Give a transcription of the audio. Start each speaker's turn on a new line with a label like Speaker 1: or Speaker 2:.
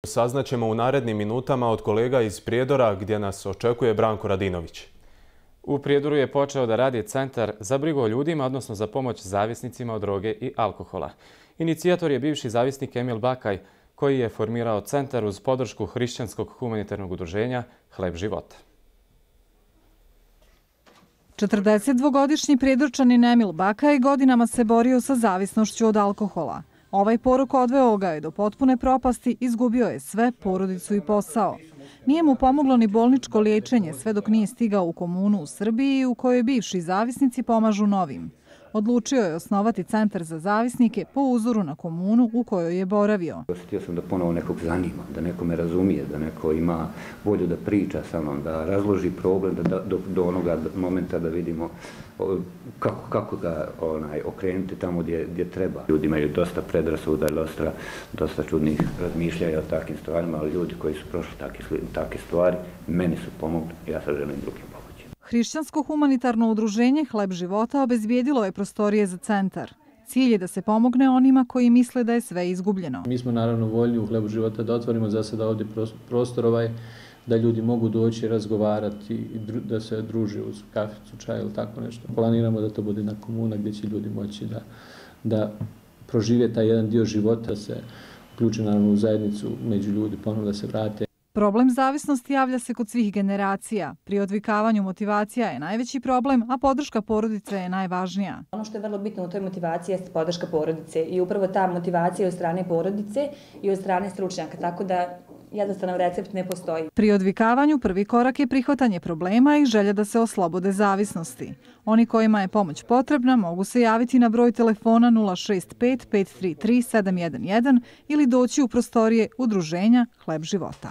Speaker 1: Saznaćemo u narednim minutama od kolega iz Prijedora gdje nas očekuje Branko Radinović.
Speaker 2: U Prijedoru je počeo da radi centar za brigu o ljudima, odnosno za pomoć zavisnicima od droge i alkohola. Inicijator je bivši zavisnik Emil Bakaj, koji je formirao centar uz podršku hrišćanskog humanitarnog udruženja Hleb života.
Speaker 3: 42-godišnji Prijedorčanin Emil Bakaj godinama se borio sa zavisnošću od alkohola. Ovaj porok odveo ga je do potpune propasti, izgubio je sve, porodicu i posao. Nije mu pomoglo ni bolničko liječenje sve dok nije stigao u komunu u Srbiji u kojoj bivši zavisnici pomažu novim. Odlučio je osnovati centar za zavisnike po uzoru na komunu u kojoj je boravio.
Speaker 4: Osjetio sam da ponovo nekog zanima, da neko me razumije, da neko ima volju da priča sa mnom, da razloži problem do onoga momenta da vidimo kako ga okrenuti tamo gdje treba. Ljudi imaju dosta predrasuda, dosta čudnih razmišljaja o takvim stvarima, ali ljudi koji su prošli takve stvari, meni su pomogli, ja sad želim drugim pomoći.
Speaker 3: Hrišćansko humanitarno udruženje Hleb života obezbijedilo je prostorije za centar. Cilj je da se pomogne onima koji misle da je sve izgubljeno.
Speaker 5: Mi smo naravno voljni u Hlebu života da otvorimo za sada ovdje prostor da ljudi mogu doći razgovarati i da se druže uz kaficu, čaj ili tako nešto. Planiramo da to bude na komuna gdje će ljudi moći da prožive taj jedan dio života, da se uključe naravno u zajednicu među ljudi, ponovno da se vrate.
Speaker 3: Problem zavisnosti javlja se kod svih generacija. Pri odvikavanju motivacija je najveći problem, a podrška porodice je najvažnija.
Speaker 6: Ono što je vrlo bitno u toj motivaciji je podrška porodice i upravo ta motivacija od strane porodice i od strane stručnjaka, tako da jednostavan recept ne postoji.
Speaker 3: Pri odvikavanju prvi korak je prihvatanje problema i želja da se oslobode zavisnosti. Oni kojima je pomoć potrebna mogu se javiti na broj telefona 065 533 711 ili doći u prostorije udruženja Hleb života.